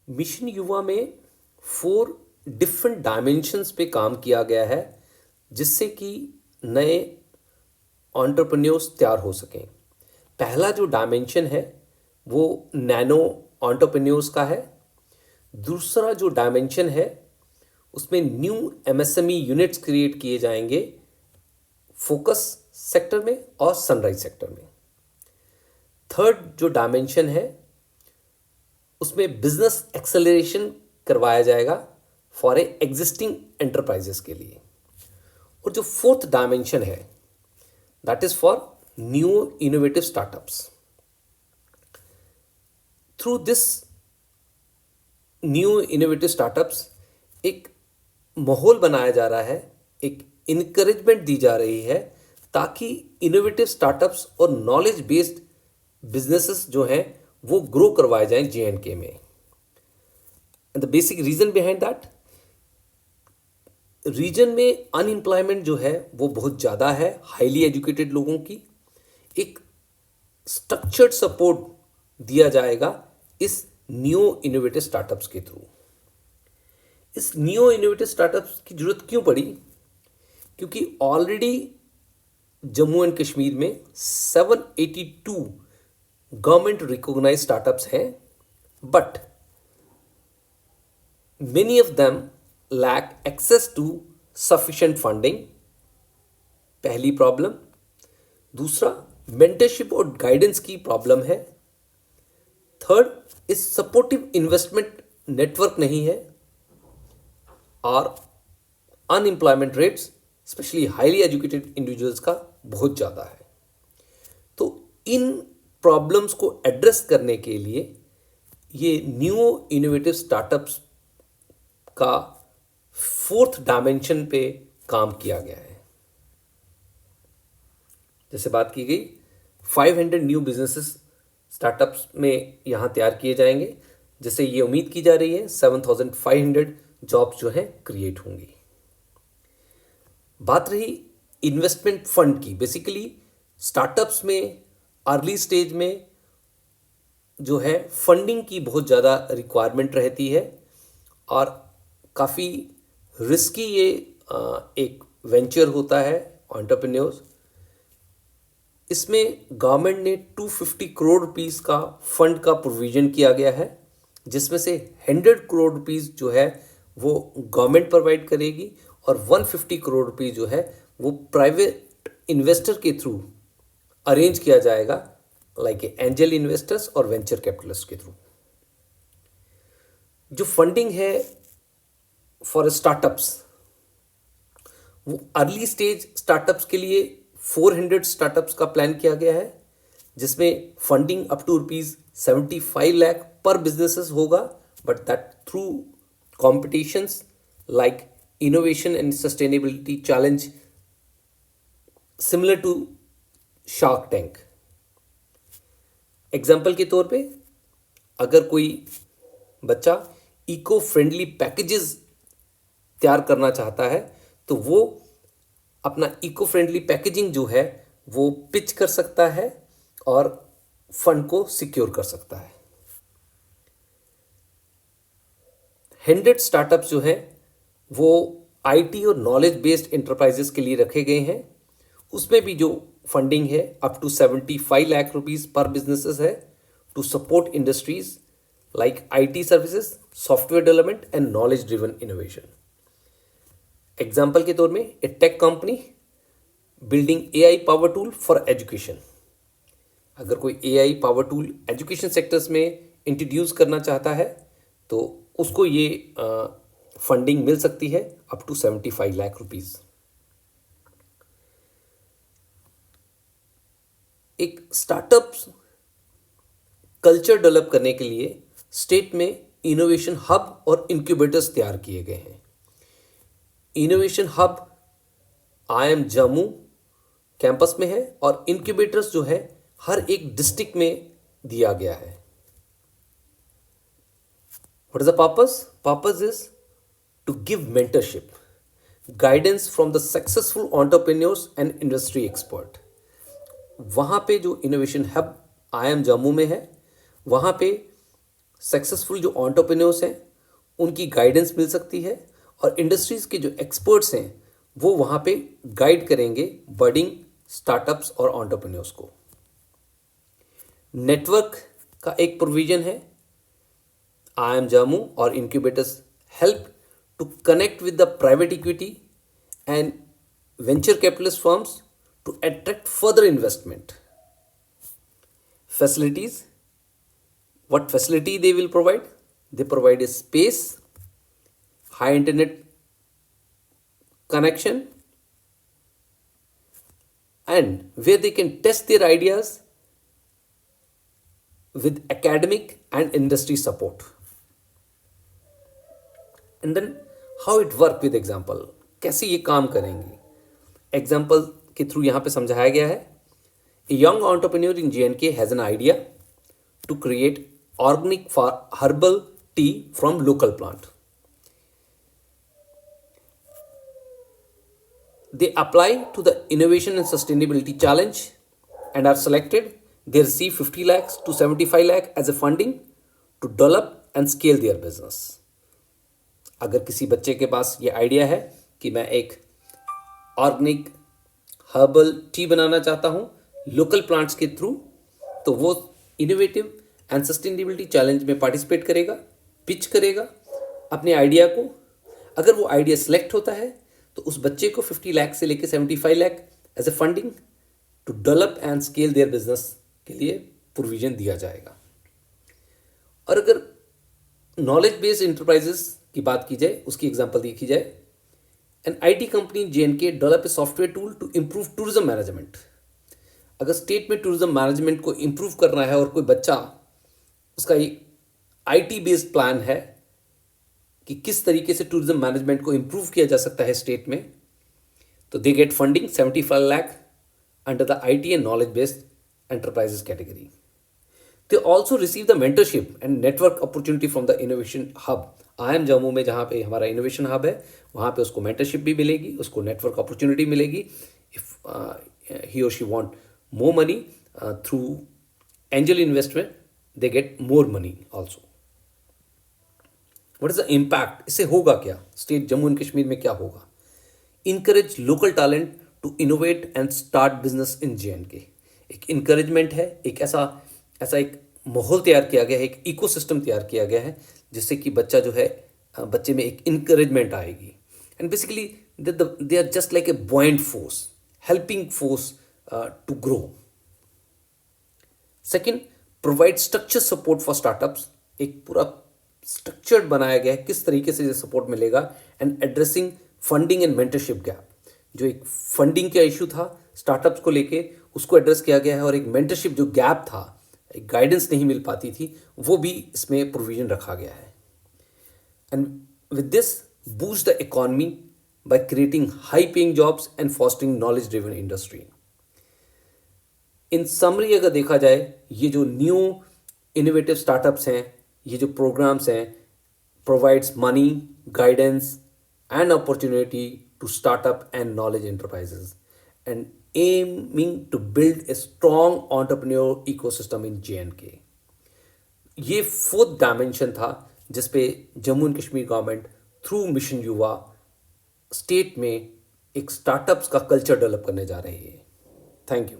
Mission युवा में 4 different dimensions पे काम किया गया है जिससे कि नए एंटरप्रेन्योर्स तैयार हो सकें। पहला जो डायमेंशन है वो नैनो एंटरप्रेन्योर्स का है। दूसरा जो डायमेंशन है उसमें न्यू एमएसएमई यूनिट्स क्रिएट किए जाएंगे फोकस सेक्टर में और सनराइज सेक्टर में। थर्ड जो डायमेंशन है उसमें बिजनेस एक्सेलरेशन करवाया जाएगा फॉर ए एग्जिस्टिंग एंटरप्राइजेस के लिए। और जो फोर्थ डायमेंशन है that is for new innovative startups. Through this new innovative startups एक माहौल बनाया जा रहा है, एक इनकरेजमेंट दी जा रही है ताकि इनोवेटिव स्टार्टअप्स और नॉलेज बेस्ड बिजनेसेस जो हैं वो ग्रो करवाए जाएं JNK में। And the basic reason behind that, reason में अनएम्प्लॉयमेंट जो है वो बहुत ज़्यादा है हाईली एजुकेटेड लोगों की। एक स्ट्रक्चर्ड सपोर्ट दिया जाएगा इस न्यू इनोवेटिव स्टार्टअप्स के थ्रू। इस न्यू इनोवेटिव स्टार्टअप्स की जरूरत क्यों पड़ी? क्योंकि ऑलरेडी जम्मू एंड कश्मीर में 782 गवर्नमेंट रिकॉग्नाइज्ड स्टार्टअप्स हैं, but many of them lack access to sufficient funding। पहली प्रॉब्लम। दूसरा, मेंटरशिप और गाइडेंस की प्रॉब्लम है। थर्ड, इस सपोर्टिव इन्वेस्टमेंट नेटवर्क नहीं है। और unemployment rates specially highly educated individuals का बहुत ज़्यादा है। तो इन प्रॉब्लम्स को एड्रेस करने के लिए ये न्यू इनोवेटिव स्टार्टअप्स का फोर्थ डायमेंशन पे काम किया गया है। जैसे बात की गई 500 न्यू बिजनेसेस स्टार्टअप्स में यहाँ तैयार किए जाएंगे, जिससे ये उम्मीद की जा रही है 7,500 जॉब्स जो हैं क्रिएट होंगी। बात रही इन्वेस्टमेंट फंड की। बेसिकली स्टार्टअप्स में अर्ली स्टेज में जो है फंडिंग की बहुत ज़्यादा रिक्वायरमेंट रहती है और काफ़ी रिस्की ये एक वेंचर होता है एंटरप्रेन्योर्स। इसमें गवर्नमेंट ने 250 करोड़ रुपीस का फंड का प्रोविज़न किया गया है, जिसमें से 100 करोड़ रुपीस जो है वो गवर्नमेंट प्रोवाइड करेगी और 150 करोड़ रुपीस जो है वो प्राइवेट इन्वेस्टर के थ्रू अरेंज किया जाएगा, लाइक एंजल इन्वेस्टर्स और वेंचर कैपिटलिस्ट के थ्रू। जो फंडिंग है फॉर स्टार्टअप्स वो अर्ली स्टेज स्टार्टअप्स के लिए 400 स्टार्टअप्स का प्लान किया गया है, जिसमें फंडिंग अप टू ₹75 लाख पर बिजनेसेस होगा, but that through competitions like innovation and sustainability challenge similar to Shark Tank. Example के तौर पे अगर कोई बच्चा इको फ्रेंडली पैकेजेस तैयार करना चाहता है तो वो अपना इको फ्रेंडली पैकेजिंग जो है वो पिच कर सकता है और फंड को सिक्योर कर सकता है। 100 स्टार्टअप्स जो हैं वो IT और नॉलेज बेस्ड इंटरप्राइजेस के लिए रखे गए हैं। उसमें भी जो फंडिंग है अप टू 75 लाख रुपीस पर बिजनेसेस है to support industries like IT services, software development and knowledge driven innovation. Example के तौर में a tech company building AI power tool for education. अगर कोई AI power tool education sectors में introduce करना चाहता है तो उसको ये फंडिंग मिल सकती है अप टू 75 लाख रुपीस। एक स्टार्टअप कल्चर डेवलप करने के लिए स्टेट में इनोवेशन हब और इंक्यूबेटर्स तैयार किए गए हैं। Innovation hub IIM Jammu campus में है और इंक्यूबेटर्स जो है हर एक डिस्ट्रिक्ट में दिया गया है। What is the purpose? Purpose is to give mentorship, guidance from the successful entrepreneurs and industry expert. वहाँ पे जो इनोवेशन हब IIM जम्मू में है वहाँ पे सक्सेसफुल जो एंटरप्रेन्योर्स हैं उनकी गाइडेंस मिल सकती है, और इंडस्ट्रीज़ के जो एक्सपर्ट्स हैं वो वहाँ पे गाइड करेंगे बडिंग स्टार्टअप्स और एंटरप्रेन्योर्स को। नेटवर्क का एक प्रोविजन है, IIM Jammu और incubators help to connect with the private equity and venture capitalist firms to attract further investment. Facilities, what facility they will provide? They provide a space, high internet connection, and where they can test their ideas with academic and industry support. And then how it work with example, कैसे ये काम करेंगे, example के through यहाँ पे समझाया गया है। A young entrepreneur in JNK has an idea to create organic herbal tea from local plant. They apply to the Innovation and Sustainability Challenge and are selected. They receive 50 lakhs to 75 lakh as a funding to develop and scale their business. अगर किसी बच्चे के पास ये idea है कि मैं एक organic herbal T बनाना चाहता हूँ लोकल प्लांट्स के थ्रू, तो वो इनोवेटिव एंड सस्टेनेबिलिटी चैलेंज में पार्टिसिपेट करेगा, पिच करेगा अपने आइडिया को। अगर वो आइडिया सेलेक्ट होता है तो उस बच्चे को 50 लाख से लेकर 75 lakh as a funding to develop and scale their business के लिए प्रोविजन दिया जाएगा। और अगर नॉलेज बेस्ड इंटरप्राइजेस की बात की जाए, उसकी एग्जांपल देखी जाए, an IT company JNK develop a software tool to improve tourism management. अगर स्टेट में टूरिज्म मैनेजमेंट को इम्प्रूव करना है और कोई बच्चा उसका एक IT बेस्ड प्लान है कि किस तरीके से टूरिज्म मैनेजमेंट को इम्प्रूव किया जा सकता है स्टेट में, तो they get funding 75 lakh under the IT and knowledge based enterprises category. They also receive the mentorship and network opportunity from the innovation hub. IIM Jammu में जहाँ पे हमारा इनोवेशन हब है वहाँ पे उसको मेंटरशिप भी मिलेगी, उसको नेटवर्क अपॉर्चुनिटी मिलेगी। इफ ही और she want more money through angel investment, they get more money also. What is the impact, इससे होगा क्या, स्टेट जम्मू एंड कश्मीर में क्या होगा? Encourage local talent to innovate and start business in JNK। एक encouragement है, एक ऐसा एक माहौल तैयार किया गया है, एक इकोसिस्टम तैयार किया गया है जिससे कि बच्चा जो है बच्चे में एक इनकरेजमेंट आएगी। And basically they are just like a buoyant force, helping force to grow. Second, provide structure support for startups. एक पूरा स्ट्रक्चर्ड बनाया गया है किस तरीके से ये सपोर्ट मिलेगा। And addressing funding and mentorship gap, जो एक फंडिंग का इशू था स्टार्टअप्स को लेके उसको एड्रेस किया गया है, और एक मेंटरशिप जो गैप था, एक गाइडेंस नहीं मिल पाती थी, वो भी इसमें प्रोविजन रखा गया है। And with this boost the economy by creating high paying jobs and fostering knowledge driven industry. In summary अगर देखा जाए, ये जो न्यू इनोवेटिव स्टार्टअप्स हैं, ये जो प्रोग्राम्स हैं, provides money, guidance and opportunity to startup and knowledge enterprises and aiming to build a strong entrepreneurial ecosystem in JNK। ये फोर्थ डायमेंशन था जिसपे Jammu and Kashmir government through mission युवा स्टेट में एक स्टार्टअप्स का कल्चर डेवलप करने जा रही है। Thank you.